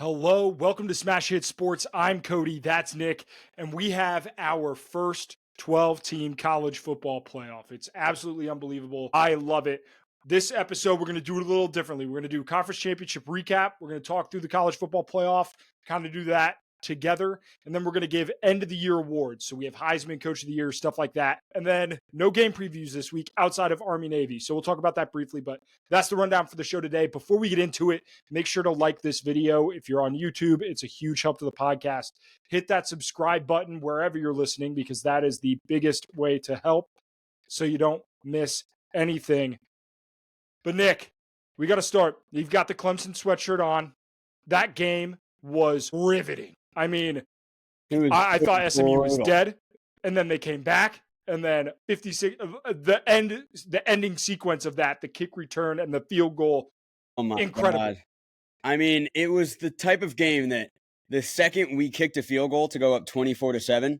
Hello, welcome to Smash Hit Sports. I'm Cody, that's Nick, and we have our first 12-team college football playoff. It's absolutely unbelievable. I love it. This episode, we're going to do it a little differently. We're going to do a conference championship recap. We're going to talk through the college football playoff, kind of do that together, and then we're going to give end of the year awards. So we have Heisman, Coach of the Year, stuff like that. And then no game previews this week outside of Army Navy. So we'll talk about that briefly, but that's the rundown for the show today. Before we get into it, make sure to like this video. If you're on YouTube, it's a huge help to the podcast. Hit that subscribe button wherever you're listening, because that is the biggest way to help so you don't miss anything. But Nick, we got to start. You've got the Clemson sweatshirt on. That game was riveting. I mean, I thought SMU was dead, and then they came back, and then 56. The ending sequence of that, the kick return and the field goal, oh my incredible. God. I mean, it was the type of game that the second we kicked a field goal to go up 24-7,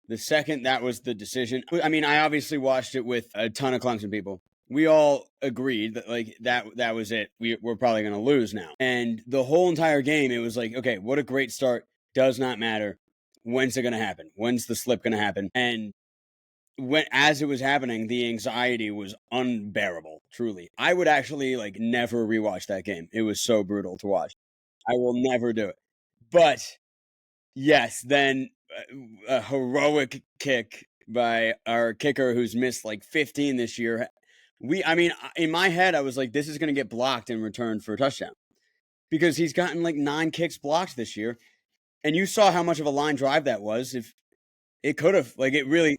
the second that was the decision. I mean, I obviously watched it with a ton of Clemson people. We all agreed that that was it. We're probably going to lose now. And the whole entire game, it was like, okay, what a great start. Does not matter. When's it going to happen? When's the slip going to happen? And as it was happening, the anxiety was unbearable, truly. I would actually never rewatch that game. It was so brutal to watch. I will never do it. But yes, then a heroic kick by our kicker who's missed 15 this year. In my head, I was like, this is going to get blocked in return for a touchdown, because he's gotten 9 kicks blocked this year. And you saw how much of a line drive that was. If it could have, it really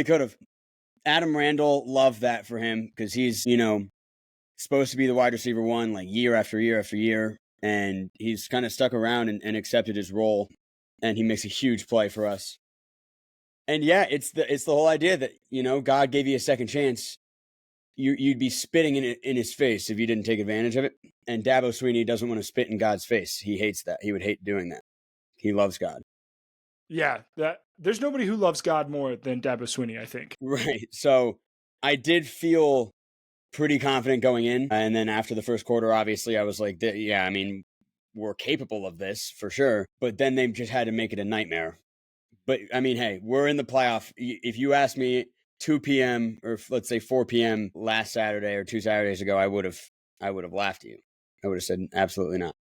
could have. Adam Randall, loved that for him, because he's, supposed to be the wide receiver one, year after year after year. And he's kind of stuck around and accepted his role. And he makes a huge play for us. And yeah, it's the whole idea that, God gave you a second chance. You'd be spitting in his face if you didn't take advantage of it. And Dabo Swinney doesn't want to spit in God's face. He hates that. He would hate doing that. He loves God. Yeah, there's nobody who loves God more than Dabo Swinney, I think. Right. So I did feel pretty confident going in. And then after the first quarter, obviously, I was like, yeah, I mean, we're capable of this for sure. But then they just had to make it a nightmare. But I mean, hey, we're in the playoff. If you asked me 2 p.m. or let's say 4 p.m. last Saturday or 2 Saturdays ago, I would have laughed at you. I would have said absolutely not.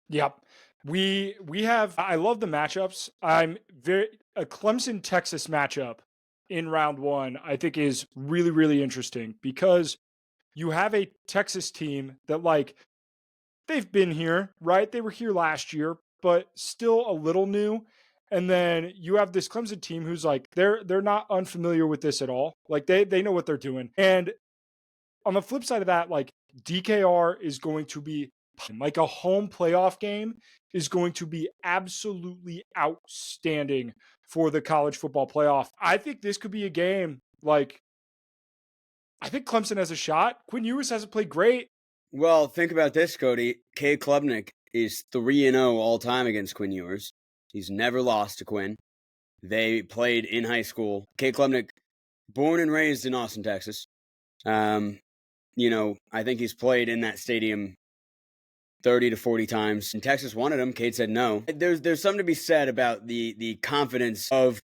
Yep. We have, I love the matchups. A Clemson Texas matchup in round one, I think, is really, really interesting, because you have a Texas team that they've been here, right? They were here last year, but still a little new. And then you have this Clemson team who's they're not unfamiliar with this at all. They know what they're doing. And on the flip side of that, DKR is going to be a home playoff game is going to be absolutely outstanding for the college football playoff. I think this could be a game I think Clemson has a shot. Quinn Ewers hasn't played great. Well, think about this, Cody. Cade Klubnik is 3-0 all time against Quinn Ewers. He's never lost to Quinn. They played in high school. Cade Klubnik, born and raised in Austin, Texas. I think he's played in that stadium 30 to 40 times. And Texas wanted him. Cade said no. There's something to be said about the confidence of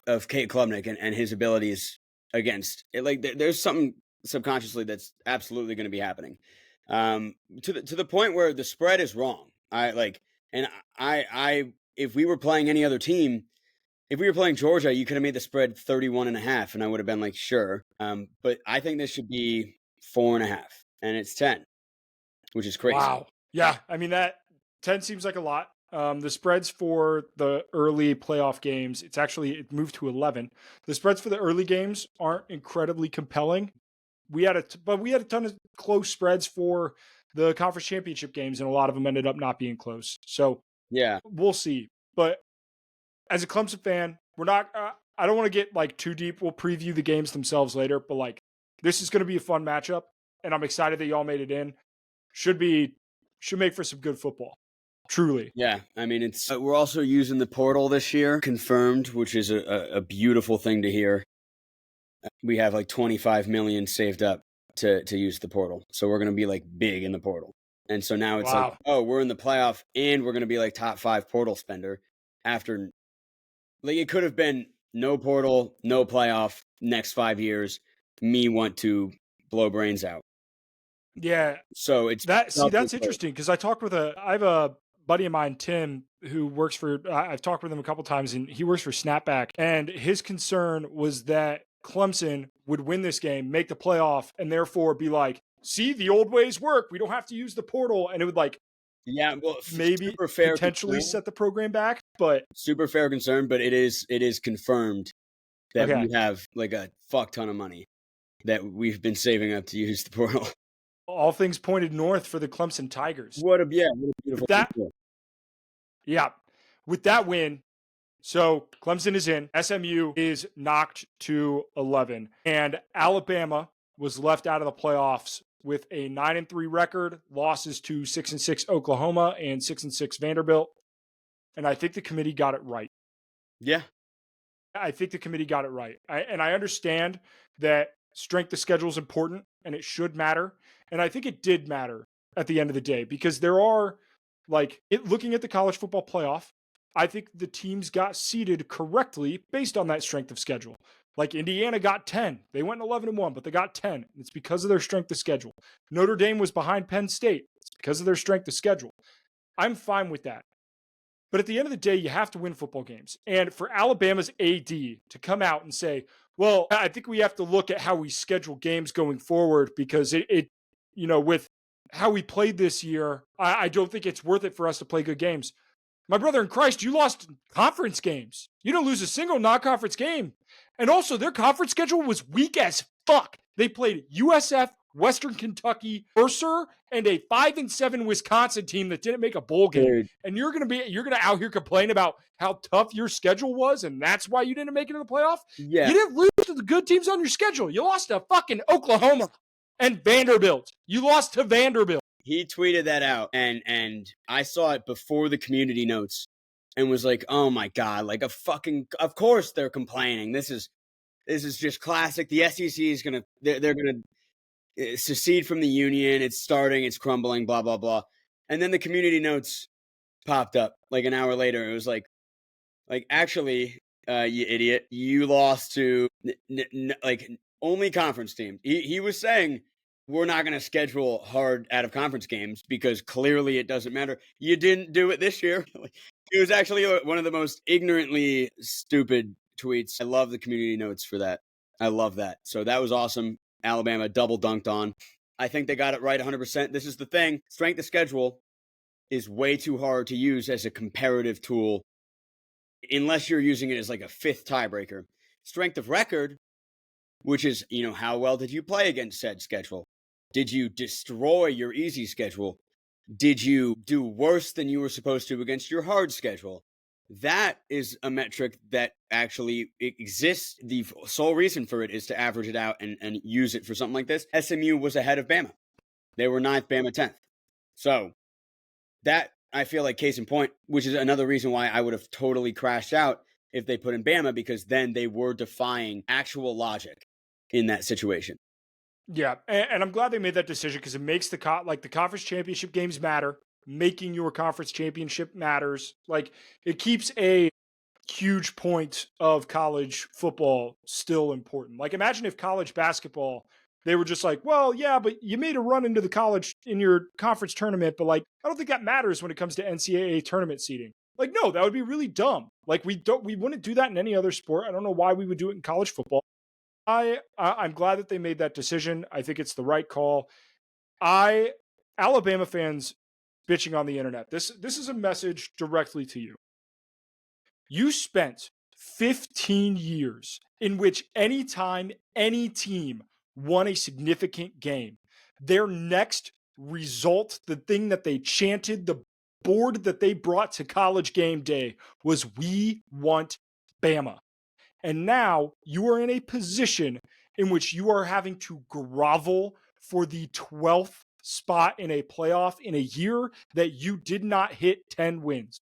Cade Klubnik and his abilities against it. There's something subconsciously that's absolutely going to be happening. To the point where the spread is wrong. If we were playing any other team, if we were playing Georgia, you could have made the spread 31.5, and I would have been sure. But I think this should be 4.5, and it's 10, which is crazy. Wow. Yeah. I mean, that 10 seems like a lot. The spreads for the early playoff games, it moved to 11. The spreads for the early games aren't incredibly compelling. We had a ton of close spreads for the conference championship games, and a lot of them ended up not being close. So yeah, we'll see. But as a Clemson fan, we're not. I don't want to get too deep. We'll preview the games themselves later. But this is going to be a fun matchup, and I'm excited that y'all made it in. Should make for some good football. Truly. Yeah, I mean, we're also using the portal this year, confirmed, which is a beautiful thing to hear. We have 25 million saved up to use the portal, so we're going to be big in the portal. And so now it's like, Wow. oh, we're in the playoff and we're going to be like top 5 portal spender after, like, it could have been no portal, no playoff, next 5 years. Me want to blow brains out. Yeah. So it's That's self-inflicted. interesting because I have a buddy of mine, Tim, who works for, I've talked with him a couple times and he works for Snapback. And his concern was that Clemson would win this game, make the playoff, and therefore be like, see, the old ways work. We don't have to use the portal. And it would like Yeah, well, maybe super fair potentially concern. set the program back. But Super fair concern, but it is confirmed that okay. we have like a fuck ton of money that we've been saving up to use the portal. All things pointed north for the Clemson Tigers. What a With beautiful thing that, to do. yeah. With that win, so Clemson is in. SMU is knocked to 11, and Alabama was left out of the playoffs with a 9-3 record, losses to 6-6 Oklahoma and 6-6 Vanderbilt. And I think the committee got it right. Yeah. I think the committee got it right. I understand that strength of schedule is important and it should matter. And I think it did matter at the end of the day because there are, looking at the college football playoff, I think the teams got seeded correctly based on that strength of schedule. Like Indiana got 10. They went 11-1, but they got 10. It's because of their strength of schedule. Notre Dame was behind Penn State. It's because of their strength of schedule. I'm fine with that. But at the end of the day, you have to win football games. And for Alabama's AD to come out and say, well, I think we have to look at how we schedule games going forward because with how we played this year, I don't think it's worth it for us to play good games. My brother in Christ, you lost conference games. You didn't lose a single non-conference game. And also, their conference schedule was weak as fuck. They played USF, Western Kentucky, Mercer, and a 5-7 Wisconsin team that didn't make a bowl game. Dude. And you're gonna out here complain about how tough your schedule was, and that's why you didn't make it to the playoff. Yeah. You didn't lose to the good teams on your schedule. You lost to fucking Oklahoma and Vanderbilt. You lost to Vanderbilt. He tweeted that out and I saw it before the community notes and was like, "Oh my god, like of course they're complaining. This is just classic. The SEC is going to they're going to secede from the union. It's starting, it's crumbling, blah blah blah." And then the community notes popped up like an hour later. It was like actually, you idiot, you lost to like only conference team. He was saying we're not going to schedule hard out of conference games because clearly it doesn't matter. You didn't do it this year. It was actually one of the most ignorantly stupid tweets. I love the community notes for that. I love that. So that was awesome. Alabama double dunked on. I think they got it right 100%. This is the thing. Strength of schedule is way too hard to use as a comparative tool unless you're using it as like a fifth tiebreaker. Strength of record, which is, how well did you play against said schedule? Did you destroy your easy schedule? Did you do worse than you were supposed to against your hard schedule? That is a metric that actually exists. The sole reason for it is to average it out and use it for something like this. SMU was ahead of Bama. They were 9th, Bama 10th. So that, I feel like, case in point, which is another reason why I would have totally crashed out if they put in Bama, because then they were defying actual logic in that situation. Yeah, and I'm glad they made that decision because it makes the conference championship games matter. Making your conference championship matters. Like it keeps a huge point of college football still important. Like imagine if college basketball they were just like, well, yeah, but you made a run into the college in your conference tournament, but like I don't think that matters when it comes to NCAA tournament seeding. Like no, that would be really dumb. Like we wouldn't do that in any other sport. I don't know why we would do it in college football. I'm glad that they made that decision. I think it's the right call. Alabama fans bitching on the internet. This is a message directly to you. You spent 15 years in which anytime any team won a significant game, their next result, the thing that they chanted, the board that they brought to college game day was we want Bama. And now you are in a position in which you are having to grovel for the 12th spot in a playoff in a year that you did not hit 10 wins.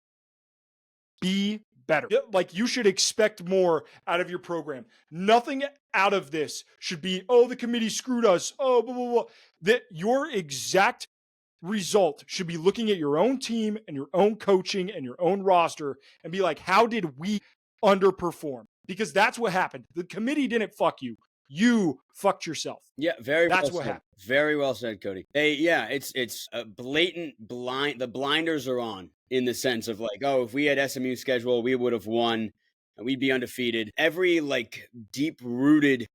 Be better. Like you should expect more out of your program. Nothing out of this should be, oh, the committee screwed us. Oh, blah, blah, blah. That your exact result should be looking at your own team and your own coaching and your own roster and be like, how did we underperform? Because that's what happened. The committee didn't fuck you. You fucked yourself. Yeah, very That's well what said. happened. Very well said, Cody. It's a blatant blind. The blinders are on in the sense of like, oh, if we had SMU schedule, we would have won and we'd be undefeated. Every like deep rooted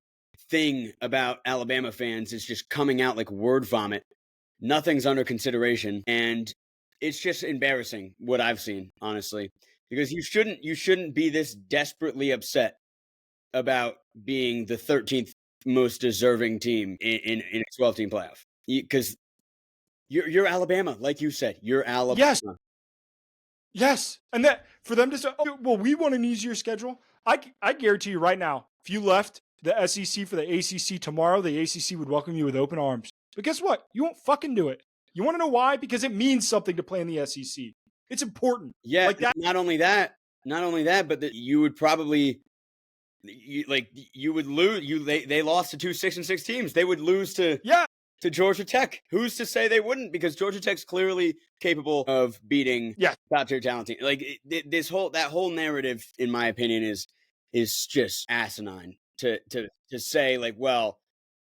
thing about Alabama fans is just coming out like word vomit. Nothing's under consideration, and it's just embarrassing what I've seen, honestly, because you shouldn't be this desperately upset about being the 13th most deserving team in a 12-team playoff, because you're Alabama, like you said, you're Alabama. Yes. And that for them to say, oh, well, we want an easier schedule. I guarantee you right now, if you left the SEC for the ACC tomorrow, the ACC would welcome you with open arms. But guess what? You won't fucking do it. You want to know why? Because it means something to play in the SEC. It's important. Yeah, like that. Not only that, but that you would probably you would lose. They lost to 2 6-6 teams. They would lose to Georgia Tech. Who's to say they wouldn't? Because Georgia Tech's clearly capable of beating top tier talent team. Like that whole narrative, in my opinion, is just asinine. To say like, well,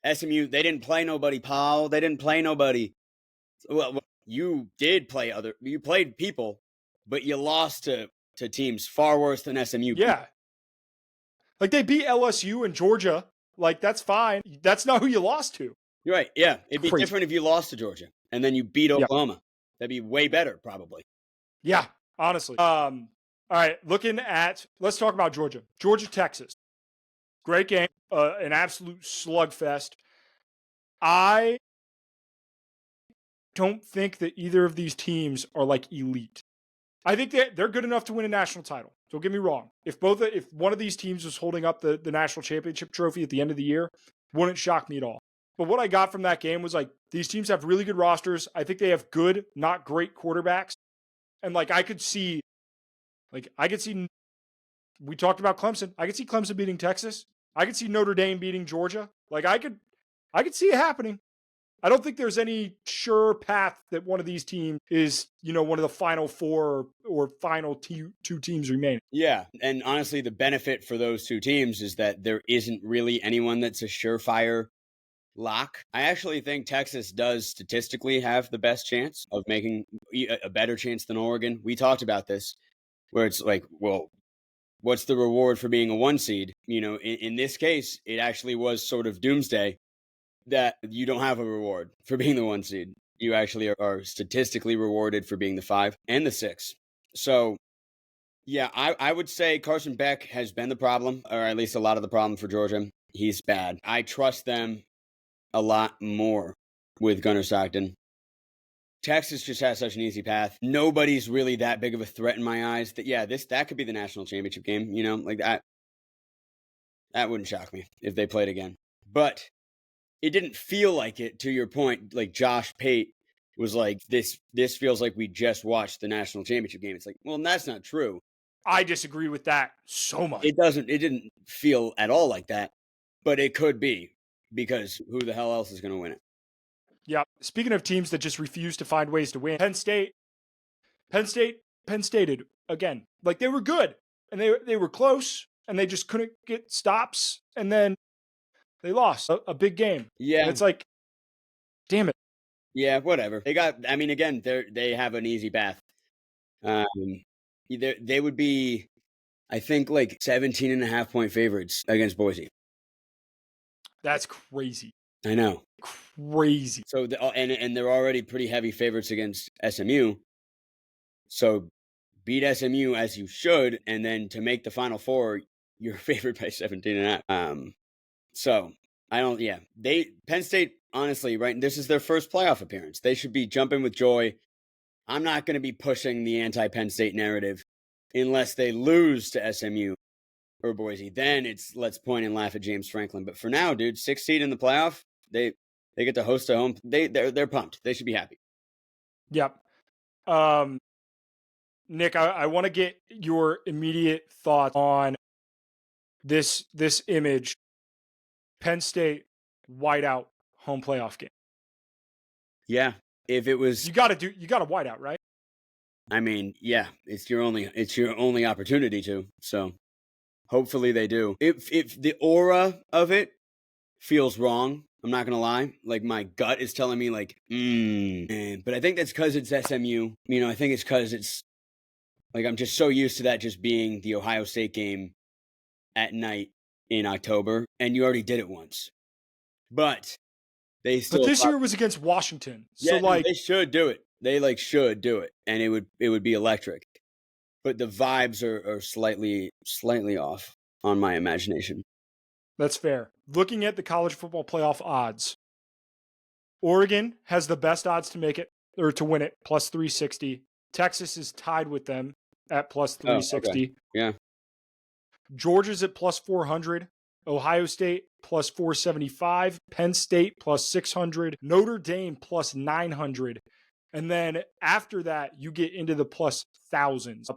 SMU, they didn't play nobody, Paul. They didn't play nobody. Well, you did play you played people, but you lost to teams far worse than SMU. Yeah. Like they beat LSU and Georgia. Like that's fine. That's not who you lost to. You're right. Yeah. It'd be different if you lost to Georgia and then you beat Oklahoma. That'd be way better, probably. Yeah, honestly. All right. Let's talk about Georgia. Georgia, Texas. Great game. An absolute slugfest. I don't think that either of these teams are like elite. I think that they're good enough to win a national title. Don't get me wrong. If one of these teams was holding up the national championship trophy at the end of the year, wouldn't shock me at all. But what I got from that game was like, these teams have really good rosters. I think they have good, not great quarterbacks. And like, I could see, we talked about Clemson. I could see Clemson beating Texas. I could see Notre Dame beating Georgia. Like I could see it happening. I don't think there's any sure path that one of these teams is, one of the final four or final two teams remaining. Yeah. And honestly, the benefit for those two teams is that there isn't really anyone that's a surefire lock. I actually think Texas does statistically have the best chance of making a better chance than Oregon. We talked about this, where it's like, well, what's the reward for being a 1 seed? In this case, it actually was sort of doomsday that you don't have a reward for being the 1 seed. You actually are statistically rewarded for being the 5 and the 6. So, yeah, I would say Carson Beck has been the problem, or at least a lot of the problem for Georgia. He's bad. I trust them a lot more with Gunnar Stockton. Texas just has such an easy path. Nobody's really that big of a threat in my eyes. That could be the national championship game. Like that. That wouldn't shock me if they played again. But it didn't feel like it, to your point. Like Josh Pate was like, this feels like we just watched the national championship game. It's like, well, that's not true. I disagree with that so much. It didn't feel at all like that, but it could be, because who the hell else is going to win it? Yeah. Speaking of teams that just refuse to find ways to win, Penn Stated again. Like they were good and they were close and they just couldn't get stops, and then they lost a big game. Yeah. And it's like, damn it. Yeah, whatever. Again, they have an easy path. They would be, I think, like 17.5-point favorites against Boise. That's crazy. I know. Crazy. So, and they're already pretty heavy favorites against SMU. So, beat SMU as you should, and then to make the Final Four, you're favored by 17.5. So, Penn State, honestly, right, this is their first playoff appearance. They should be jumping with joy. I'm not going to be pushing the anti-Penn State narrative unless they lose to SMU or Boise. Then it's let's point and laugh at James Franklin. But for now, dude, 6th seed in the playoff, they get to host a home. They're pumped. They should be happy. Yep. Nick, I want to get your immediate thoughts on this image. Penn State whiteout home playoff game. Yeah. If it was, You got a whiteout, right? I mean, yeah, it's your only opportunity to. So hopefully they do. If the aura of it feels wrong, I'm not gonna lie. Like my gut is telling me like, but I think that's because it's SMU. I think it's because it's like I'm just so used to that just being the Ohio State game at night in October, and you already did it once. But they But still this year was against Washington. So yeah, no, like they should do it. They like should do it, and it would be electric. But the vibes are slightly off on my imagination. that's fair. Looking at the college football playoff odds, Oregon has the best odds to make it or to win it, plus 360. Texas is tied with them at plus Oh, okay, 360. yeah. Georgia's at plus 400. Ohio State plus 475. Penn State plus 600. Notre Dame plus 900. And then after that, you get into the plus thousands.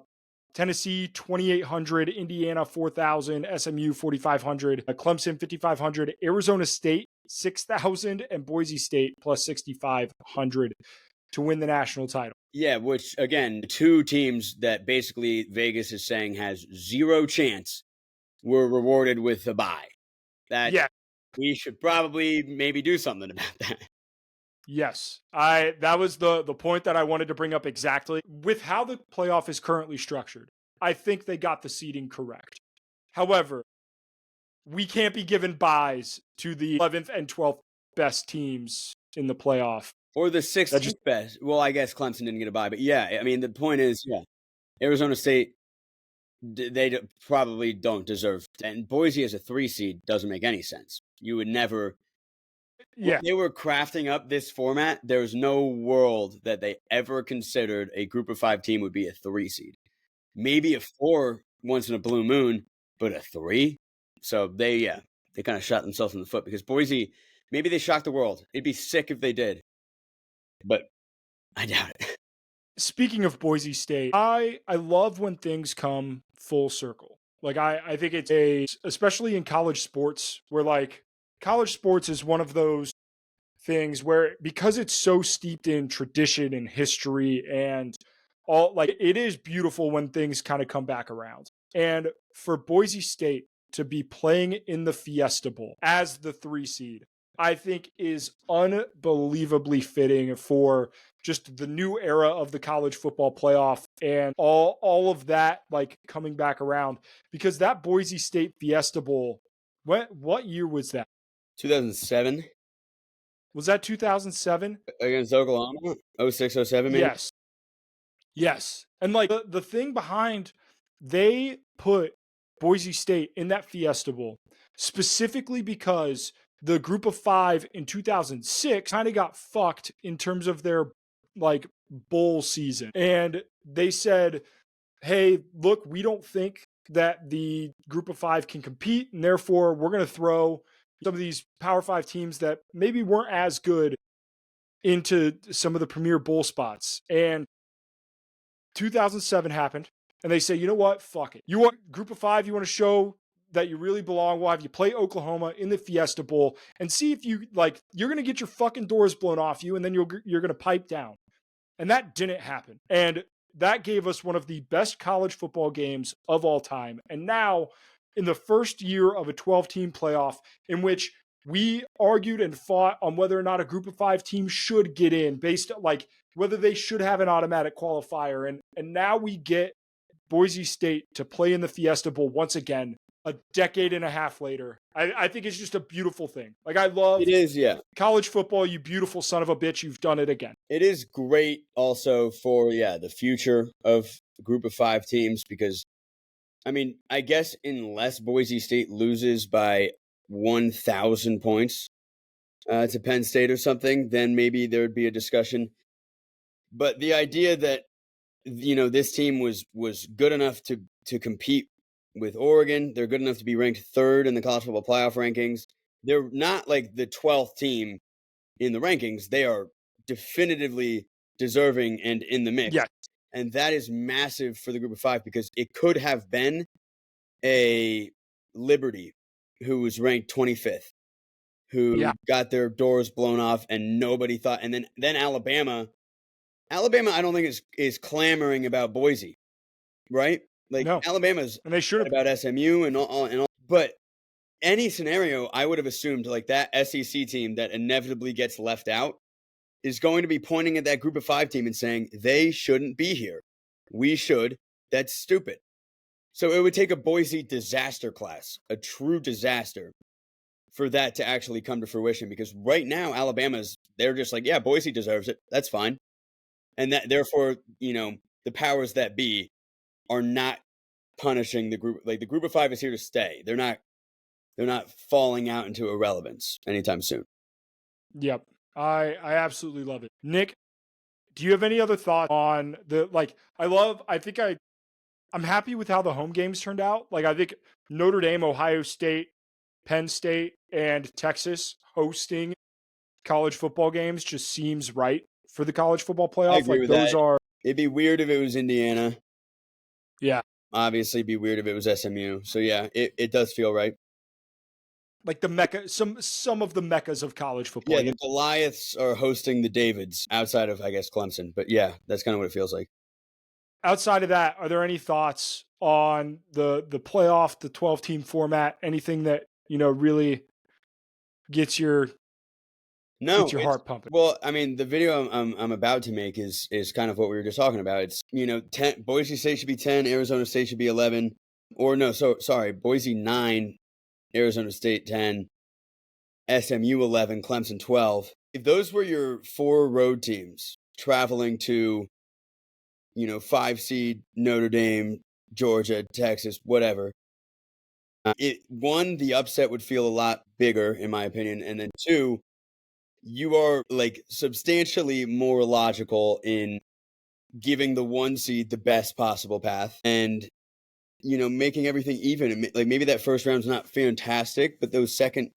Tennessee 2,800, Indiana 4,000, SMU 4,500, Clemson 5,500, Arizona State 6,000, and Boise State plus 6,500 to win the national title. Yeah, which again, two teams that basically Vegas is saying has zero chance were rewarded with a bye. That Yeah. we should probably maybe do something about that. Yes. That was the point that I wanted to bring up exactly. With how the playoff is currently structured, I think they got the seeding correct. However, we can't be given buys to the 11th and 12th best teams in the playoff. Or the 16th best. Well, I guess Clemson didn't get a bye, but yeah, I mean the point is, yeah, Arizona State they probably don't deserve, and Boise as a 3 seed doesn't make any sense. You would never. When they were crafting up this format, there was no world that they ever considered a group of 5 team would be a 3 seed. Maybe a 4 once in a blue moon, but a 3. So they kind of shot themselves in the foot because Boise, maybe they shocked the world. It'd be sick if they did, but I doubt it. Speaking of Boise State, I love when things come full circle. Like I think it's especially in college sports where like college sports is one of those things where because it's so steeped in tradition and history and all like it is beautiful when things kind of come back around. And for Boise State to be playing in the Fiesta Bowl as the 3 seed, I think is unbelievably fitting for just the new era of the college football playoff and all of that like coming back around because that Boise State Fiesta Bowl, what year was that? 2007 Was that 2007? against Oklahoma. 06, 07 maybe. Yes. Yes. And like the thing behind they put Boise State in that Fiesta Bowl specifically because the group of 5 in 2006 kind of got fucked in terms of their like bowl season. And they said, "Hey, look, we don't think that the group of 5 can compete and therefore we're going to throw some of these Power 5 teams that maybe weren't as good into some of the premier bowl spots." And 2007 happened, and they say, you know what? Fuck it. You want group of 5, you want to show that you really belong. We'll have you play Oklahoma in the Fiesta Bowl and see if you like, you're going to get your fucking doors blown off you, and then you're going to pipe down. And that didn't happen. And that gave us one of the best college football games of all time. And now, in the first year of a 12-team playoff in which we argued and fought on whether or not a group of 5 team should get in based like whether they should have an automatic qualifier. And now we get Boise State to play in the Fiesta Bowl once again, a decade and a half later. I think it's just a beautiful thing. Like I love It is, yeah. college football, you beautiful son of a bitch. You've done it again. It is great also for, the future of the group of 5 teams because, I mean, I guess unless Boise State loses by 1,000 points to Penn State or something, then maybe there would be a discussion. But the idea that, this team was good enough to compete with Oregon, they're good enough to be ranked 3rd in the college football playoff rankings. They're not like the 12th team in the rankings. They are definitively deserving and in the mix. Yeah. And that is massive for the group of 5 because it could have been a Liberty who was ranked 25th. who got their doors blown off and nobody thought. And then Alabama, I don't think is clamoring about Boise, right? Like No, Alabama's and they should have. about SMU and all. But any scenario, I would have assumed like that SEC team that inevitably gets left out is going to be pointing at that group of 5 team and saying they shouldn't be here. We should. That's stupid. So it would take a Boise disaster class, a true disaster, for that to actually come to fruition. Because right now, they're just like, yeah, Boise deserves it. That's fine. And that therefore, the powers that be are not punishing the group. Like the group of 5 is here to stay. They're not falling out into irrelevance anytime soon. Yep. I absolutely love it. Nick, do you have any other thoughts on I'm happy with how the home games turned out. Like I think Notre Dame, Ohio State, Penn State, and Texas hosting college football games just seems right for the college football playoff. I agree with those that. are It'd be weird if it was Indiana. Yeah. Obviously, it'd be weird if it was SMU. So yeah, it does feel right. Like the mecca, some of the meccas of college football. Yeah, the Goliaths are hosting the Davids outside of, I guess, Clemson. But yeah, that's kind of what it feels like. Outside of that, are there any thoughts on the playoff, the 12-team format? Anything that really gets your heart pumping? Well, I mean, the video I'm about to make is kind of what we were just talking about. It's 10. Boise State should be 10. Arizona State should be 11. Or no, sorry, Boise 9, Arizona State 10, SMU 11, Clemson 12. If those were your 4 road teams traveling to 5 seed Notre Dame, Georgia, Texas, whatever, the upset would feel a lot bigger, in my opinion, and then 2, you are like substantially more logical in giving the 1 seed the best possible path and making everything even. Like maybe that first round's not fantastic, but those second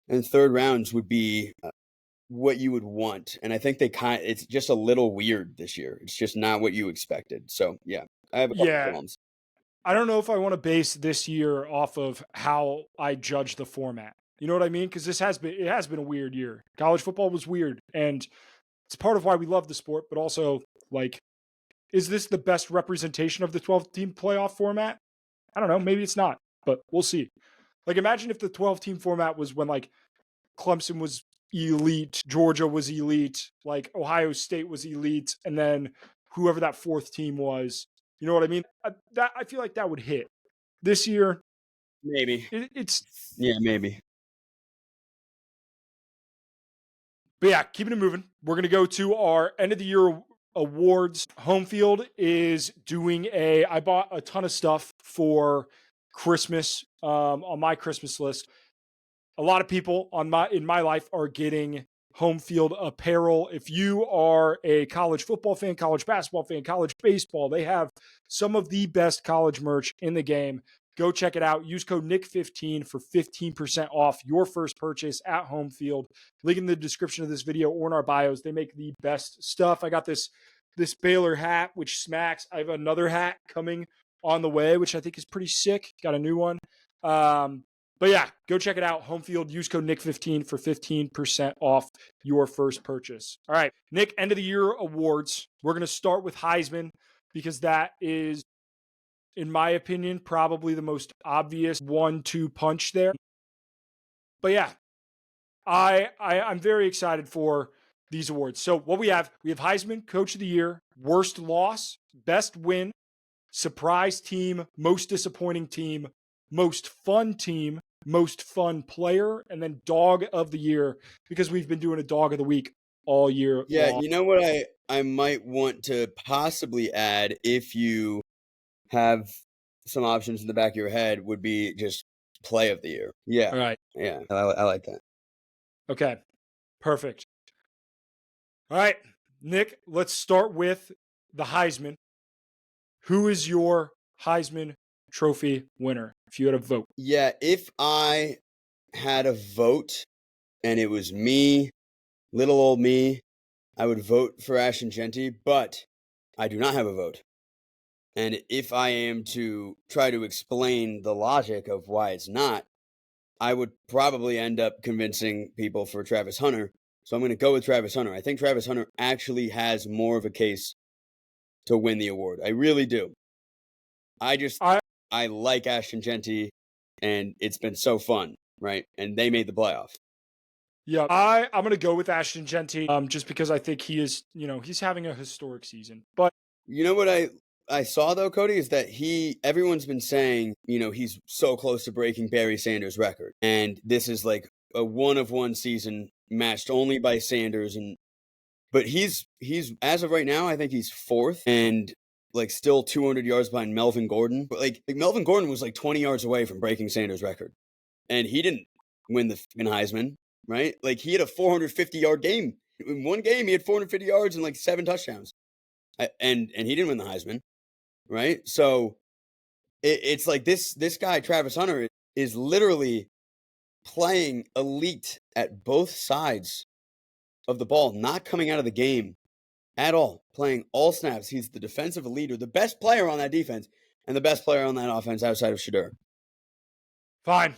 and third rounds would be what you would want. And I think it's just a little weird this year. It's just not what you expected. So yeah, I have a couple problems. I don't know if I want to base this year off of how I judge the format. You know what I mean? Because it has been a weird year. College football was weird, and it's part of why we love the sport. But also, like, is this the best representation of the 12-team playoff format? I don't know. Maybe it's not, but we'll see. Like, imagine if the 12-team format was when like Clemson was elite, Georgia was elite, like Ohio State was elite, and then whoever that 4th team was. You know what I mean? I feel like that would hit. This year, maybe it's maybe. But yeah, keeping it moving. We're gonna go to our end of the year awards. Home Field is doing I bought a ton of stuff for Christmas on my Christmas list. A lot of people in my life are getting Home Field apparel. If you are a college football fan, college basketball fan, college baseball, they have some of the best college merch in the game. Go check it out. Use code Nick15 for 15% off your first purchase at Home Field. Link in the description of this video or in our bios. They make the best stuff. I got this Baylor hat, which smacks. I have another hat coming on the way, which I think is pretty sick. Got a new one. But yeah, go check it out. Home Field, use code Nick15 for 15% off your first purchase. All right, Nick, end of the year awards. We're going to start with Heisman because that is, in my opinion, probably the most obvious 1-2 punch there. But yeah, I'm very excited for these awards. So what we have Heisman, Coach of the Year, worst loss, best win, surprise team, most disappointing team, most fun team, most fun player, and then dog of the year, because we've been doing a dog of the week all year long. You know what I might want to possibly add, if you have some options in the back of your head, would be just play of the year. Yeah. All right. Yeah. I like that. Okay. Perfect. All right, Nick, let's start with the Heisman. Who is your Heisman Trophy winner, if you had a vote? Yeah, if I had a vote and it was me, little old me, I would vote for Ashton Genty, but I do not have a vote. And if I am to try to explain the logic of why it's not, I would probably end up convincing people for Travis Hunter. So I'm going to go with Travis Hunter. I think Travis Hunter actually has more of a case to win the award. I really do. I I like Ashton Genty, and it's been so fun, right? And they made the playoff. Yeah, I'm gonna go with Ashton Genty, just because I think he is, he's having a historic season. But You know what I saw though, Cody, is that everyone's been saying, he's so close to breaking Barry Sanders' record. And this is like a one of one season matched only by Sanders, but he's as of right now, I think he's fourth and like still 200 yards behind Melvin Gordon. But like Melvin Gordon was like 20 yards away from breaking Sanders' record. And he didn't win the Heisman, right? Like he had a 450-yard game. In one game, he had 450 yards and like 7 touchdowns. And he didn't win the Heisman, right? So it's like this guy Travis Hunter is literally playing elite at both sides of the ball, not coming out of the game at all, playing all snaps. He's the defensive leader, the best player on that defense, and the best player on that offense outside of Shadur. fine,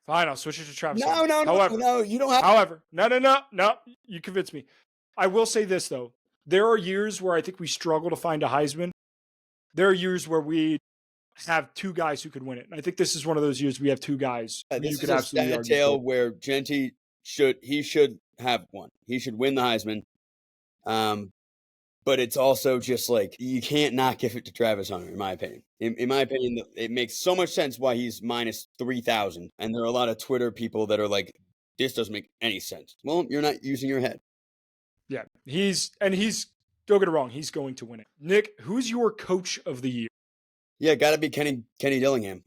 I'll switch it to Travis No, Hunter. no, no, However, no, you don't have. however, no, you convinced me. I will say this though: there are years where I think we struggle to find a Heisman. There are years where we have 2 guys who could win it. And I think this is one of those years we have 2 guys who This you is could a absolutely sad argue tale for. where Genty should have one. He should win the Heisman. But it's also just like you can't not give it to Travis Hunter, in my opinion. In my opinion, it makes so much sense why he's minus 3,000. And there are a lot of Twitter people that are like, this doesn't make any sense. Well, you're not using your head. Yeah, don't get it wrong, he's going to win it. Nick, who's your coach of the year? Yeah, got to be Kenny Dillingham.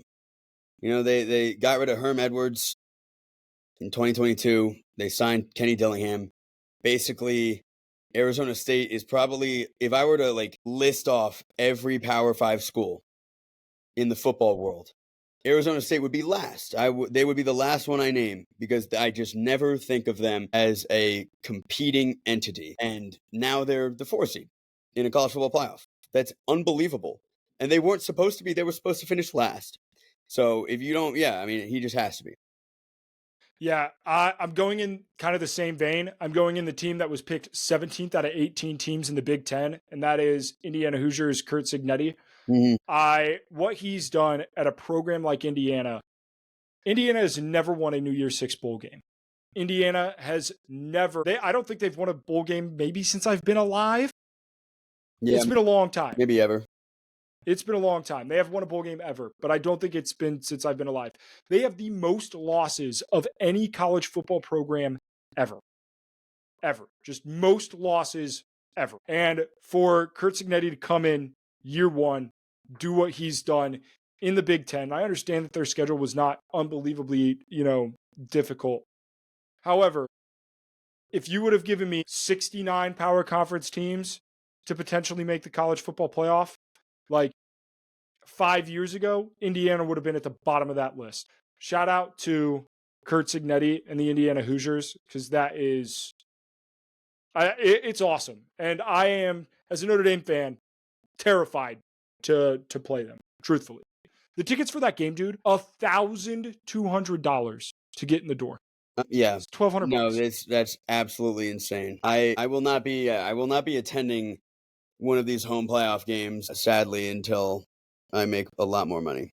They got rid of Herm Edwards in 2022. They signed Kenny Dillingham. Basically, Arizona State is probably, if I were to like list off every Power 5 school in the football world, Arizona State would be last. They would be the last one I name because I just never think of them as a competing entity. And now they're the 4 seed in a college football playoff. That's unbelievable. And they weren't supposed to be. They were supposed to finish last. So if you don't, yeah, I mean, he just has to be. Yeah, I'm going in kind of the same vein. I'm going in the team that was picked 17th out of 18 teams in the Big Ten, and that is Indiana Hoosiers' Curt Cignetti. What he's done at a program like Indiana has never won a New Year's Six bowl game. Indiana has never. I don't think they've won a bowl game maybe since I've been alive. Yeah, it's been a long time. Maybe ever. It's been a long time. They haven't won a bowl game ever, but I don't think it's been since I've been alive. They have the most losses of any college football program ever. Ever. Just most losses ever. And for Curt Cignetti to come in year one, do what he's done in the Big Ten. I understand that their schedule was not unbelievably, difficult. However, if you would have given me 69 power conference teams to potentially make the college football playoff, like 5 years ago, Indiana would have been at the bottom of that list. Shout out to Curt Cignetti and the Indiana Hoosiers, because that is, it's awesome. And I am, as a Notre Dame fan, terrified to play them, truthfully. The tickets for that game, dude, $1,200 to get in the door. Yeah, it's $1,200. No, that's absolutely insane. I will not be attending one of these home playoff games, sadly, until I make a lot more money.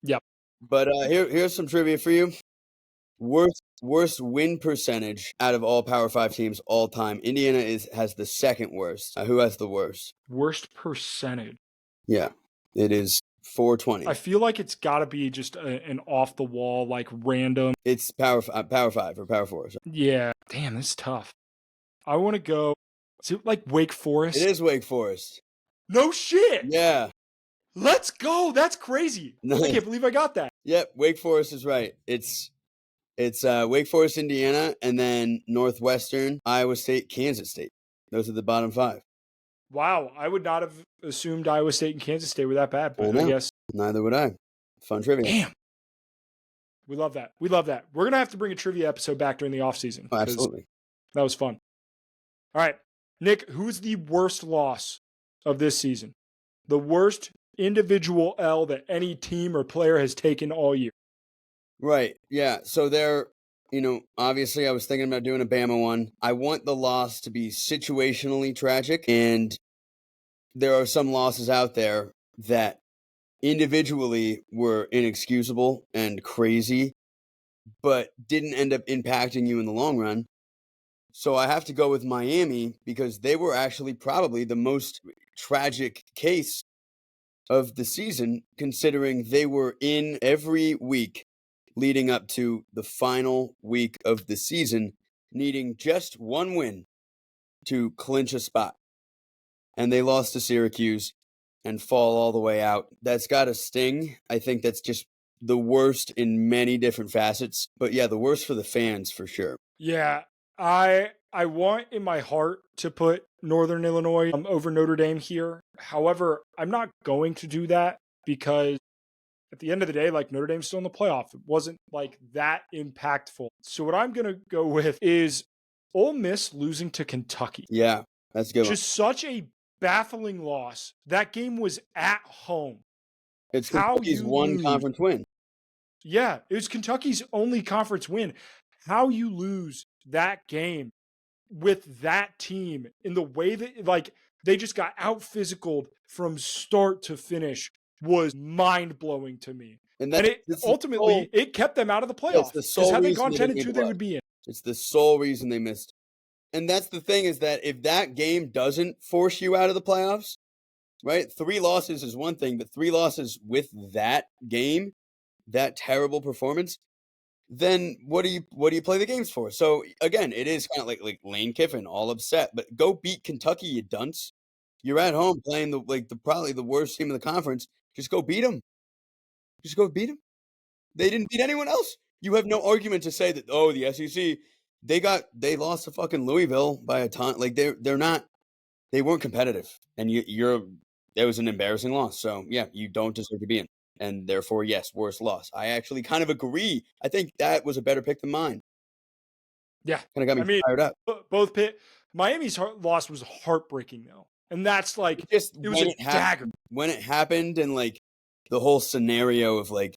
Yep. But here's some trivia for you. Worst win percentage out of all Power 5 teams all time. Indiana has the second worst. Who has the worst? Worst percentage. Yeah, it is 420. I feel like it's got to be just an off the wall, like random. It's Power 5 or Power 4. So. Yeah. Damn, this is tough. I want to go. Is it like Wake Forest? It is Wake Forest. No shit. Yeah. Let's go. That's crazy. I can't believe I got that. Yep, Wake Forest is right. It's Wake Forest, Indiana, and then Northwestern, Iowa State, Kansas State. Those are the bottom 5. Wow, I would not have assumed Iowa State and Kansas State were that bad, but I guess. Neither would I. Fun trivia. Damn. We love that. We're going to have to bring a trivia episode back during the offseason. Oh, absolutely. That was fun. All right. Nick, who's the worst loss of this season? The worst individual L that any team or player has taken all year. Right. Yeah. So they're, obviously I was thinking about doing a Bama one. I want the loss to be situationally tragic. And there are some losses out there that individually were inexcusable and crazy, but didn't end up impacting you in the long run. So I have to go with Miami because they were actually probably the most tragic case of the season, considering they were in every week leading up to the final week of the season, needing just one win to clinch a spot. And they lost to Syracuse and fall all the way out. That's got to sting. I think that's just the worst in many different facets. But yeah, the worst for the fans for sure. Yeah, I want in my heart to put Northern Illinois over Notre Dame here. However, I'm not going to do that because at the end of the day, like Notre Dame's still in the playoff. It wasn't like that impactful. So what I'm gonna go with is Ole Miss losing to Kentucky. Yeah, that's a good one. Just such a baffling loss. That game was at home. It's How Kentucky's you one lose? conference win. Yeah, it was Kentucky's only conference win. How you lose that game with that team in the way that like they just got out physicaled from start to finish was mind blowing to me. And And it that's the ultimately it kept them out of the it's playoff the because sole had they reason gone they 10 didn't and make 2, the they playoffs. would be in. It's the sole reason they missed. And that's the thing is that if that game doesn't force you out of the playoffs, right? 3 losses is one thing, but 3 losses with that game, that terrible performance, then what do you play the games for? So again, it is kind of like Lane Kiffin all upset, but go beat Kentucky, you dunce. You're at home playing the probably the worst team in the conference. Just go beat them. Just go beat them. They didn't beat anyone else. You have no argument to say that, oh, the SEC, they lost to fucking Louisville by a ton. Like they're not they weren't competitive. And you're it was an embarrassing loss. So yeah, you don't deserve to be in. And therefore, yes, worst loss. I actually kind of agree. I think that was a better pick than mine. Yeah. Kind of got I me mean, fired up. both pit Miami's loss was heartbreaking though. And that's like Just it was a dagger. when it happened and like the whole scenario of like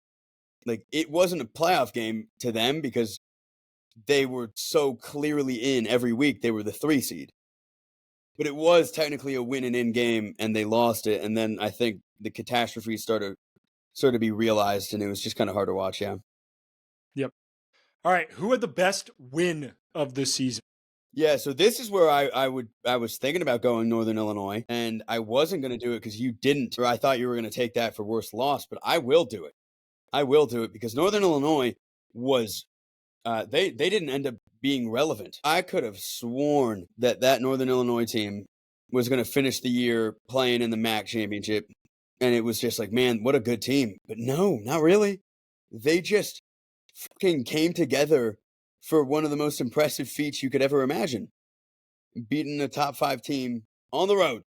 it wasn't a playoff game to them because they were so clearly in every week. They were the 3 seed. But it was technically a win and in game and they lost it. And then I think the catastrophe started to be realized and it was just kind of hard to watch, yeah. Yep. All right, who had the best win of the season? Yeah, so this is where I was thinking about going Northern Illinois, and I wasn't going to do it because you didn't, or I thought you were going to take that for worst loss, but I will do it. I will do it because Northern Illinois was they didn't end up being relevant. I could have sworn that Northern Illinois team was going to finish the year playing in the MAC championship, and it was just like, man, what a good team. But no, not really. They just fucking came together for one of the most impressive feats you could ever imagine, beating a top 5 team on the road.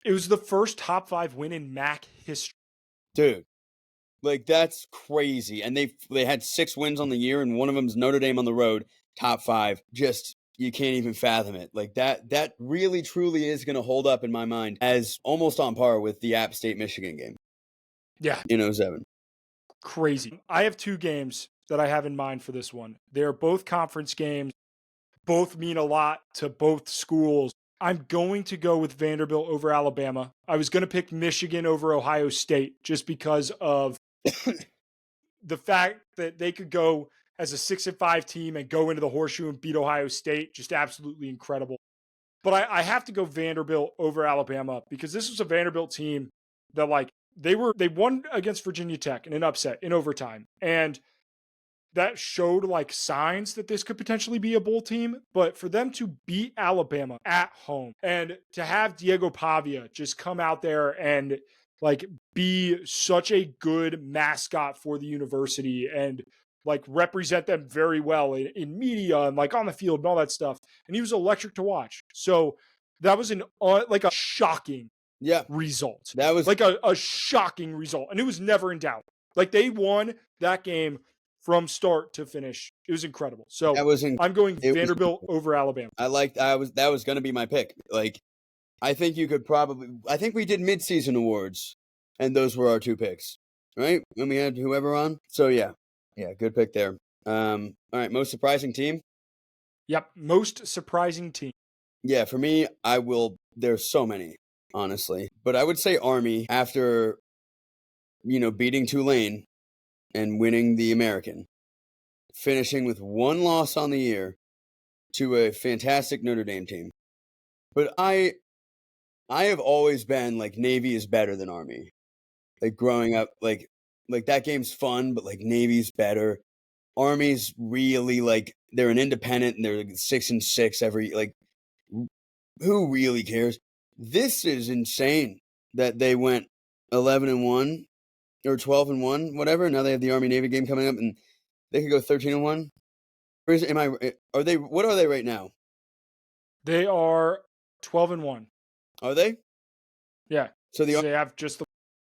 It was the first top 5 win in MAC history. Dude, like that's crazy. And they had 6 wins on the year and one of them's Notre Dame on the road, top 5. Just you can't even fathom it. Like that really truly is going to hold up in my mind as almost on par with the App State Michigan game Yeah, in '07. crazy. I have 2 games that I have in mind for this one. They're both conference games. Both mean a lot to both schools. I'm going to go with Vanderbilt over Alabama. I was going to pick Michigan over Ohio State just because of the fact that they could go as a 6-5 team and go into the horseshoe and beat Ohio State. Just absolutely incredible. But I have to go Vanderbilt over Alabama because this was a Vanderbilt team that like they won against Virginia Tech in an upset in overtime. And that showed like signs that this could potentially be a bowl team, but for them to beat Alabama at home and to have Diego Pavia just come out there and like be such a good mascot for the university and like represent them very well in media and like on the field and all that stuff. And he was electric to watch. So that was an like a shocking Yeah, result, that was like a shocking result. And it was never in doubt. Like they won that game from start to finish. It was incredible. So that was in, I'm going it was Vanderbilt over Alabama. that was going to be my pick. Like I think you could probably. I think we did mid-season awards, and those were our 2 picks, right? When we had whoever on. So yeah, Yeah, good pick there. All right, most surprising team? Yep, most surprising team. Yeah, for me, there's so many, honestly. But I would say Army after, beating Tulane and winning the American, finishing with one loss on the year to a fantastic Notre Dame team. But I have always been like Navy is better than Army. Like growing up, like that game's fun, but like Navy's better. Army's really like they're an independent and they're like 6-6 every like who really cares? This is insane that they went 11-1 or 12-1, whatever. Now they have the Army Navy game coming up and they could go 13-1. Are they what are they right now? They are 12-1. Are they? Yeah. So So they have just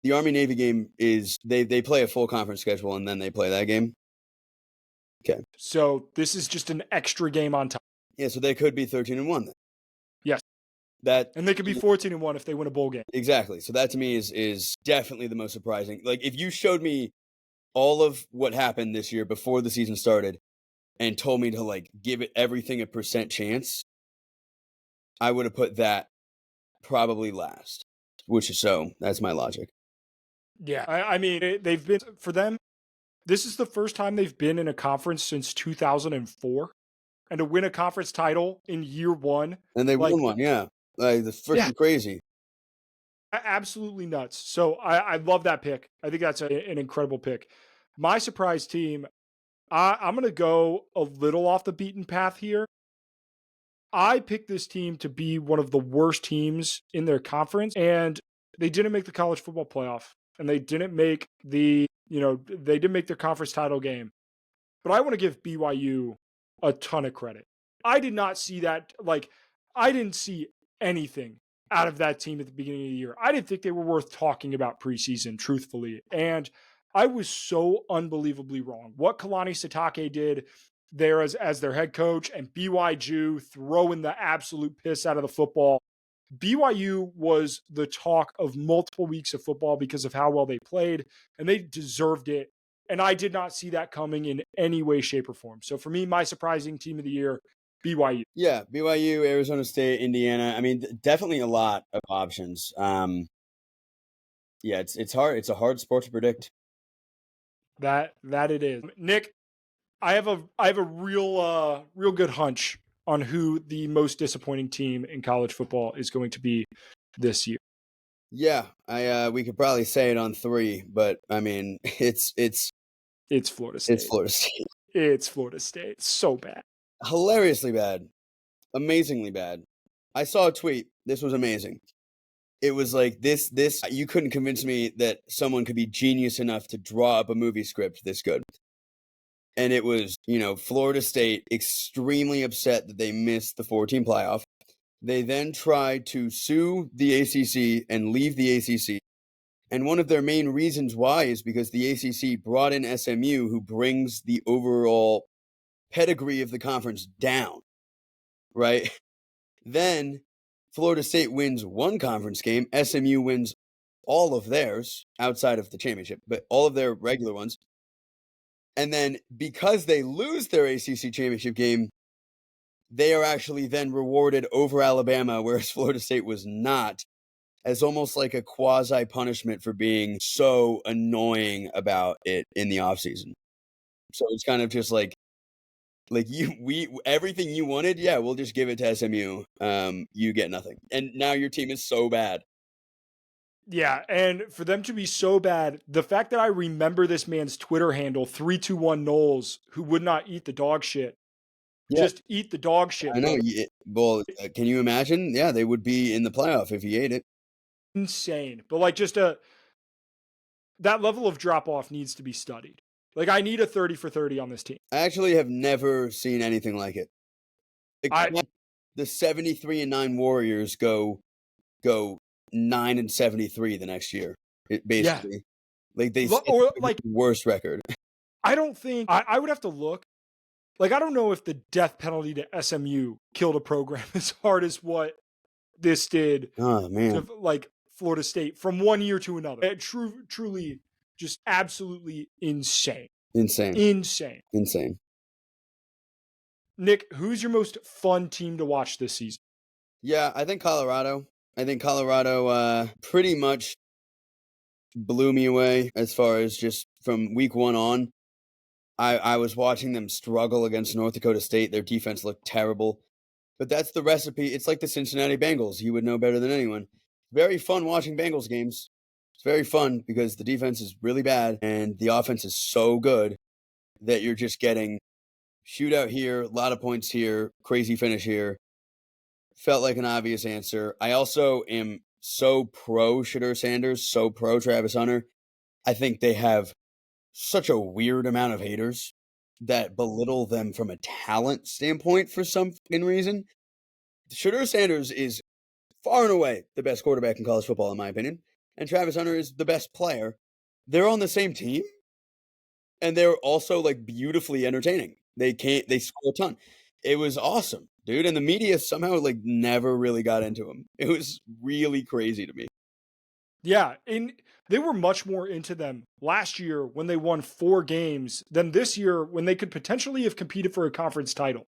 the Army Navy game is they play a full conference schedule and then they play that game. Okay. so this is just an extra game on top. Yeah, so they could be 13-1 then. Yes. That And they could be 14-1 if they win a bowl game. exactly. So that to me is definitely the most surprising. Like if you showed me all of what happened this year before the season started and told me to like give it everything a percent chance, I would have put that probably last. That's my logic. Yeah. I mean, they've been, for them, this is the first time they've been in a conference since 2004. And to win a conference title in year one. And they like, won one, yeah. Like that's freaking crazy. Absolutely nuts. So I love that pick. I think that's an incredible pick. My surprise team, I'm going to go a little off the beaten path here. I picked this team to be one of the worst teams in their conference, and they didn't make the college football playoff, and they didn't make they didn't make their conference title game. But I want to give BYU a ton of credit. I did not see that. Like, I didn't see anything out of that team at the beginning of the year. I didn't think they were worth talking about preseason, truthfully. And I was so unbelievably wrong. What Kalani Sitake did there as their head coach and BYU throwing the absolute piss out of the football. BYU was the talk of multiple weeks of football because of how well they played, and they deserved it. And I did not see that coming in any way, shape, or form. So for me, my surprising team of the year, BYU. Yeah, BYU, Arizona State, Indiana. I mean, definitely a lot of options. Yeah, it's hard. It's a hard sport to predict. That it is. Nick, I have a real good hunch on who the most disappointing team in college football is going to be this year. Yeah, we could probably say it on 3, but I mean, it's Florida State. It's Florida State. It's Florida State. It's so bad. Hilariously bad. Amazingly bad. I saw a tweet. This was amazing. It was like this you couldn't convince me that someone could be genius enough to draw up a movie script this good. And it was, Florida State extremely upset that they missed the 4-team playoff. They then tried to sue the ACC and leave the ACC. And one of their main reasons why is because the ACC brought in SMU, who brings the overall pedigree of the conference down, right? Then Florida State wins one conference game. SMU wins all of theirs outside of the championship, but all of their regular ones. And then because they lose their ACC championship game, they are actually then rewarded over Alabama, whereas Florida State was not, as almost like a quasi punishment for being so annoying about it in the offseason. So it's kind of just like everything you wanted, yeah, we'll just give it to SMU. You get nothing. And now your team is so bad. Yeah, and for them to be so bad, the fact that I remember this man's Twitter handle, 321 Knowles, who would not eat the dog shit. Yeah. Just eat the dog shit. I know. Well, can you imagine? Yeah, they would be in the playoff if he ate it. Insane. But like that level of drop off needs to be studied. Like I need a 30 for 30 on this team. I actually have never seen anything like it. The 73-9 Warriors go 9-73 the next year. Basically, like they worst record. I don't think I would have to look. Like I don't know if the death penalty to SMU killed a program as hard as what this did. Oh man, to, like Florida State from one year to another. Truly, just absolutely insane. Insane. Insane. Insane. Nick, who's your most fun team to watch this season? Yeah, I think Colorado. Pretty much blew me away as far as just from week 1 on. I was watching them struggle against North Dakota State. Their defense looked terrible. But that's the recipe. It's like the Cincinnati Bengals. You would know better than anyone. Very fun watching Bengals games. It's very fun because the defense is really bad and the offense is so good that you're just getting shootout here, a lot of points here, crazy finish here. Felt like an obvious answer. I also am so pro Shadur Sanders, so pro Travis Hunter. I think they have such a weird amount of haters that belittle them from a talent standpoint for some fucking reason. Shadur Sanders is far and away the best quarterback in college football, in my opinion, and Travis Hunter is the best player. They're on the same team, and they're also like beautifully entertaining. They score a ton. It was awesome, dude, and the media somehow like never really got into them. It was really crazy to me. Yeah, and they were much more into them last year when they won 4 games than this year when they could potentially have competed for a conference title.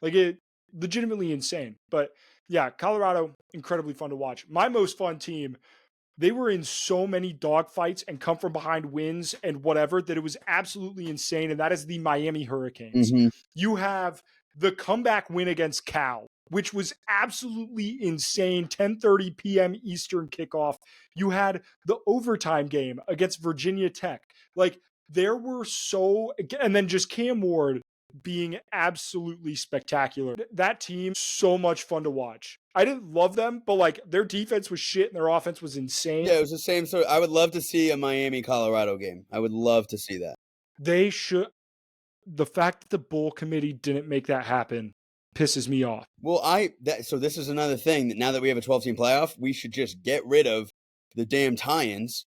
Like, it legitimately insane. But yeah, Colorado, incredibly fun to watch. My most fun team, they were in so many dogfights and come from behind wins and whatever that it was absolutely insane. And that is the Miami Hurricanes. Mhm. You have the comeback win against Cal, which was absolutely insane. 10:30 p.m. Eastern kickoff. You had the overtime game against Virginia Tech. Like, there were so, and then just Cam Ward being absolutely spectacular. That team, so much fun to watch. I didn't love them, but like their defense was shit and their offense was insane. Yeah, it was the same sort. I would love to see a Miami Colorado game. I would love to see that. They should. The fact that the bowl committee didn't make that happen pisses me off. Well, so this is another thing that now that we have a 12-team playoff, we should just get rid of the damn tie-ins.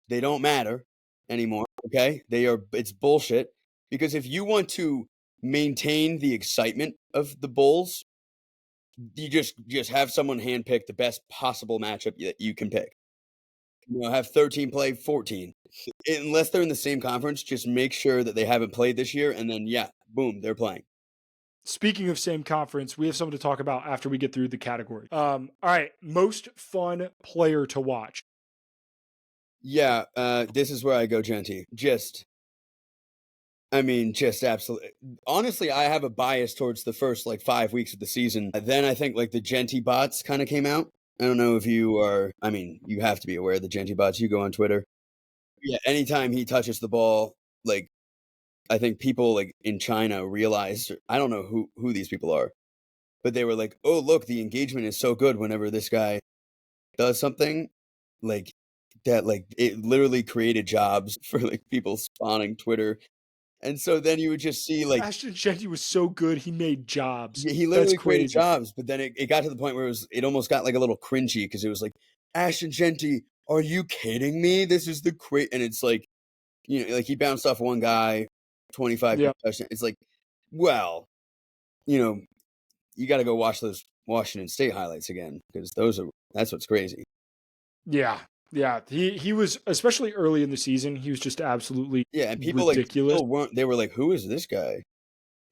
They don't matter anymore, okay? It's bullshit because if you want to maintain the excitement of the Bulls, you just have someone handpick the best possible matchup that you can pick. Have 13 play 14. Unless they're in the same conference, just make sure that they haven't played this year and then yeah, boom, they're playing. Speaking of same conference, we have something to talk about after we get through the category. All right, most fun player to watch. Yeah, this is where I go Genty. Just absolutely. Honestly, I have a bias towards the first like 5 weeks of the season. Then I think like the Genty bots kind of came out. I don't know if you are. I mean, you have to be aware of the Genty bots. You go on Twitter. Yeah, anytime he touches the ball, like I think people like in China realized. I don't know who these people are, but they were like, "Oh, look, the engagement is so good whenever this guy does something." Like that, like it literally created jobs for like people spawning Twitter. And so then you would just see like Ashton Shetty was so good, he made jobs. he That's literally created crazy. jobs, but then it got to the point where it almost got like a little cringy because it was like, Ashton Genty, are you kidding me? This is the great, and it's like, like he bounced off one guy, 25 Yeah. touchdowns. It's like, well, you know, you got to go watch those Washington State highlights again because that's what's crazy. Yeah. Yeah. He was, especially early in the season, he was just absolutely Yeah, and people like ridiculous. still weren't. They were like, who is this guy?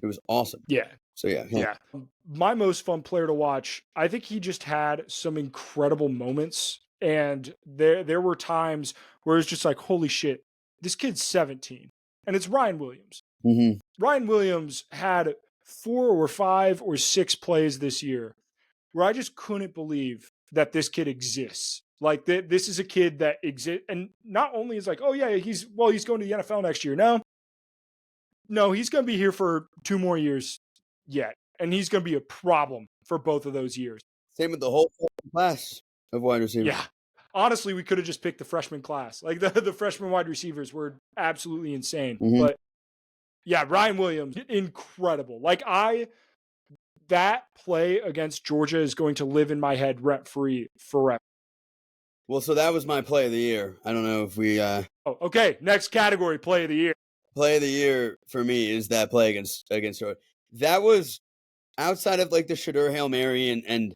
It was awesome. Yeah. So yeah. Yeah. My most fun player to watch, I think he just had some incredible moments. And there were times where it's just like, holy shit, this kid's 17. And it's Ryan Williams. Mm-hmm. Ryan Williams had 4 or 5 or 6 plays this year where I just couldn't believe that this kid exists. Like this is a kid that exists, and not only is like, oh yeah, he's going to the NFL next year. No, he's going to be here for 2 more years yet, and he's going to be a problem for both of those years. Same with the whole class of wide receivers. Yeah, honestly, we could have just picked the freshman class. Like the freshman wide receivers were absolutely insane. Mm-hmm. But yeah, Ryan Williams, incredible. Like that play against Georgia is going to live in my head rent free forever. Well, so that was my play of the year. I don't know if we. Oh, okay. Next category, play of the year. Play of the year for me is that play against Georgia. That was outside of like the Shadur Hail Mary and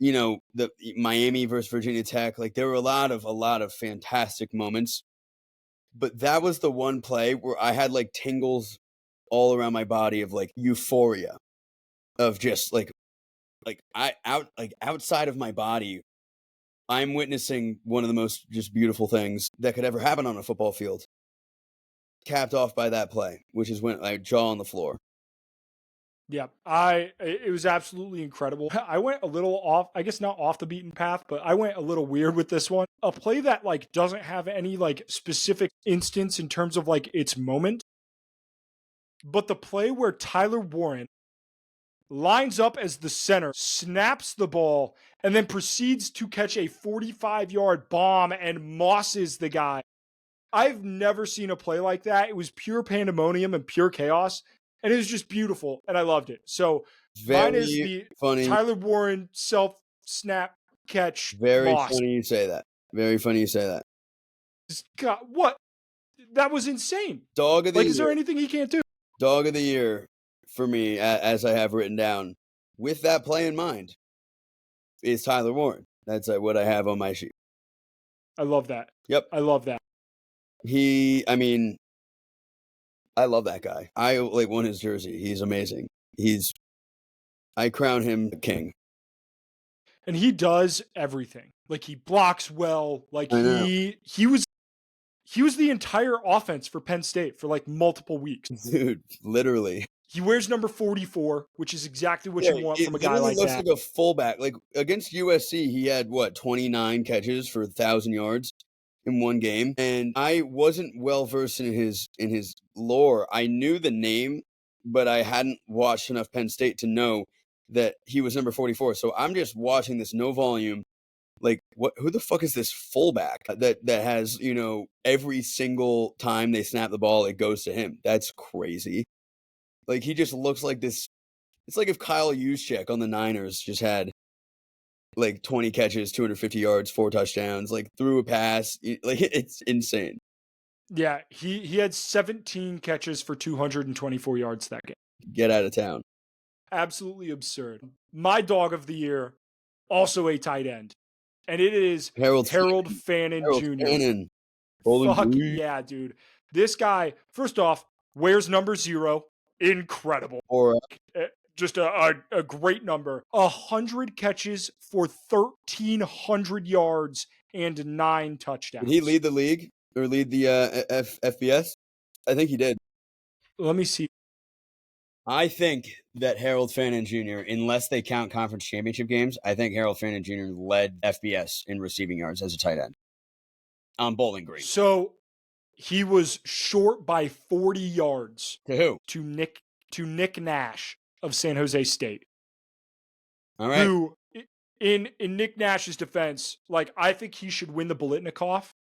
the Miami versus Virginia Tech. Like there were a lot of fantastic moments. But that was the one play where I had like tingles all around my body of like euphoria of just outside of my body. I'm witnessing one of the most just beautiful things that could ever happen on a football field. Capped off by that play, which is when I jaw on the floor. Yeah, it was absolutely incredible. I went a little off, I guess not off the beaten path, but I went a little weird with this one. A play that like doesn't have any like specific instance in terms of like its moment, but the play where Tyler Warren lines up as the center, snaps the ball, and then proceeds to catch a 45-yard bomb and mosses the guy. I've never seen a play like that. It was pure pandemonium and pure chaos, and it was just beautiful, and I loved it. So mine is Very the funny. Tyler Warren self-snap catch Very moss. funny you say that. Very funny you say that. God, what? That was insane. Dog of the Like, year. is there anything he can't do? Dog of the year for me, as I have written down, with that play in mind, is Tyler Warren. That's what I have on my sheet. I love that. Yep. I love that. I love that guy. I like won his jersey. He's amazing. I crown him king. And he does everything. Like, he blocks well. Like, I know. he was the entire offense for Penn State for like multiple weeks. Dude, literally. He wears number 44, which is exactly what you want from a guy like looks that. like a fullback. Like against USC, he had 29 catches for 1,000 yards in one game, and I wasn't well versed in his lore. I knew the name, but I hadn't watched enough Penn State to know that he was number 44. So I'm just watching this no volume. Like, who the fuck is this fullback that has, every single time they snap the ball, it goes to him? That's crazy. Like, he just looks like this. It's like if Kyle Juszczyk on the Niners just had like 20 catches, 250 yards, 4 touchdowns, like threw a pass. Like, it's insane. Yeah, he had 17 catches for 224 yards that game. Get out of town. Absolutely absurd. My dog of the year, also a tight end. And it is Harold Fannin Jr. Fannin. Fuck yeah, dude. This guy, first off, wears number 0. Incredible. Or just a great number. 100 catches for 1,300 yards and 9 touchdowns. Did he lead the league or lead the FBS? I think he did. Let me see. I think that Harold Fannin Jr., unless they count conference championship games, I think Harold Fannin Jr. led FBS in receiving yards as a tight end on Bowling Green. So he was short by 40 yards. To who? To Nick Nash of San Jose State. All right. Who, in Nick Nash's defense, like, I think he should win the Biletnikoff.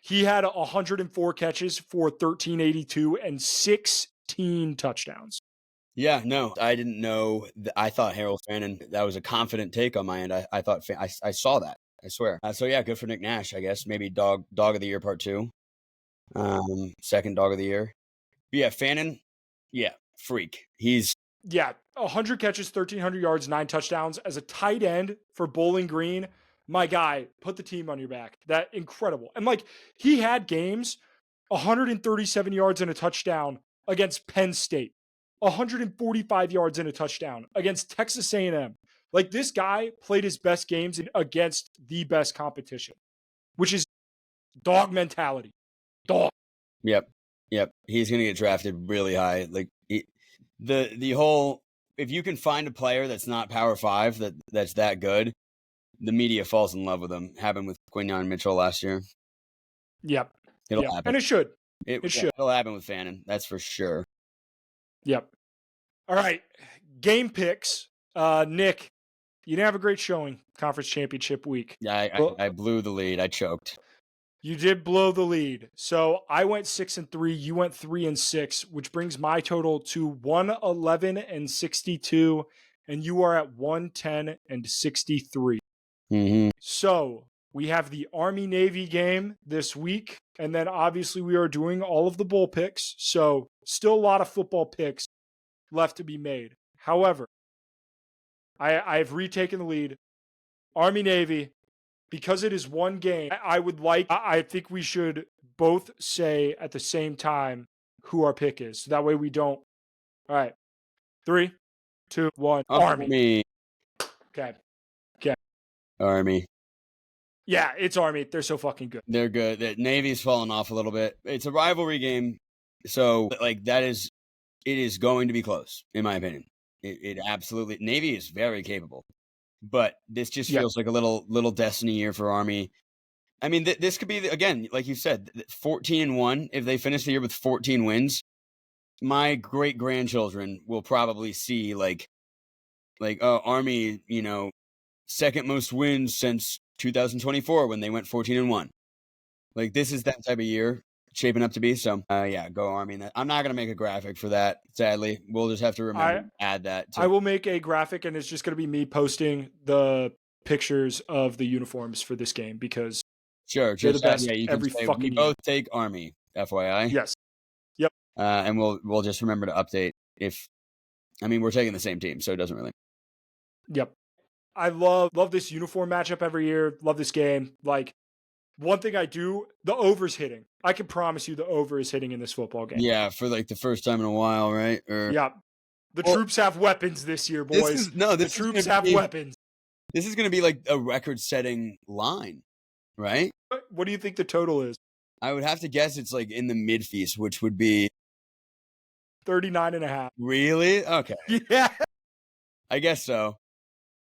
He had 104 catches for 1,382 and 16 touchdowns. Yeah, no, I didn't know. I thought Harold Fannin, that was a confident take on my end. I thought, I saw that, I swear. So yeah, good for Nick Nash, I guess. Maybe dog of the year part 2. Second dog of the year. But yeah, Fannin, yeah, freak. Yeah, 100 catches, 1,300 yards, 9 touchdowns. As a tight end for Bowling Green, my guy, put the team on your back. That incredible. And like, he had games, 137 yards and a touchdown against Penn State. 145 yards and a touchdown against Texas A&M. Like, this guy played his best games against the best competition, which is dog mentality. Dog. Yep. He's gonna get drafted really high. Like the whole, if you can find a player that's not Power 5 that's that good, the media falls in love with him. Happened with Quinyon Mitchell last year. Yep. It'll happen, and it should. It should. It'll happen with Fannin. That's for sure. Yep. All right. Game picks. Nick, you didn't have a great showing conference championship week. Yeah, I blew the lead. I choked. You did blow the lead. So I went 6-3. You went 3-6, which brings my total to 111-62, and you are at 110-63. Mm-hmm. So we have the Army-Navy game this week, and then obviously we are doing all of the bowl picks. So still a lot of football picks left to be made. However, I've retaken the lead. Army-Navy, because it is one game, I think we should both say at the same time who our pick is. So that way we don't. All right. 3, 2, 1. Army. Okay. Army. Yeah, it's Army. They're so fucking good. They're good. The Navy's fallen off a little bit. It's a rivalry game, so like it is going to be close, in my opinion. It absolutely. Navy is very capable, but this just feels like a little destiny year for Army. I mean, this could be again, like you said, 14-1. If they finish the year with 14 wins, my great grandchildren will probably see like Army, second most wins since 2024 when they went 14-1. Like this is that type of year shaping up to be. So yeah, go Army. I'm not gonna make a graphic for that. Sadly, we'll just have to remember to add that. I will make a graphic, and it's just gonna be me posting the pictures of the uniforms for this game because sure, they're the best every fucking we year. both take Army. FYI. Yes. Yep. And we'll just remember to update if. I mean, we're taking the same team, so it doesn't really. Yep. I love this uniform matchup every year. Love this game. Like, one thing I do, the over's hitting. I can promise you the over is hitting in this football game. Yeah, for like the first time in a while, right? Yeah. The troops have weapons this year, boys. The troops have weapons. This is going to be like a record-setting line, right? What do you think the total is? I would have to guess it's like in the mid-feast, which would be 39.5. Really? Okay. Yeah. I guess so.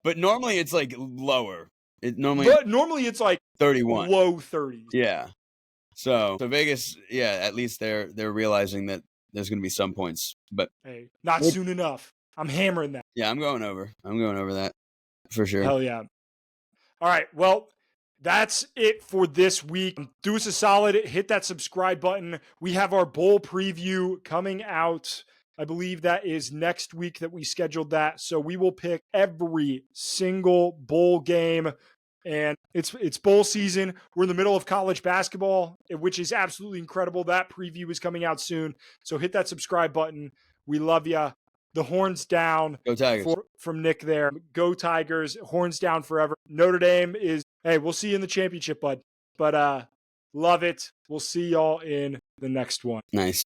But normally it's like lower. Normally it's like 31. Low 30s. Yeah. So Vegas, yeah, at least they're realizing that there's going to be some points, but hey, not soon enough. I'm hammering that. Yeah, I'm going over that for sure. Hell yeah. All right. Well, that's it for this week. Do us a solid. Hit that subscribe button. We have our bowl preview coming out. I believe that is next week that we scheduled that. So we will pick every single bowl game. And it's bowl season. We're in the middle of college basketball, which is absolutely incredible. That preview is coming out soon. So hit that subscribe button. We love you. The horns down. Go Tigers. From Nick there. Go Tigers. Horns down forever. Notre Dame is, hey, we'll see you in the championship, bud. But love it. We'll see y'all in the next one. Nice.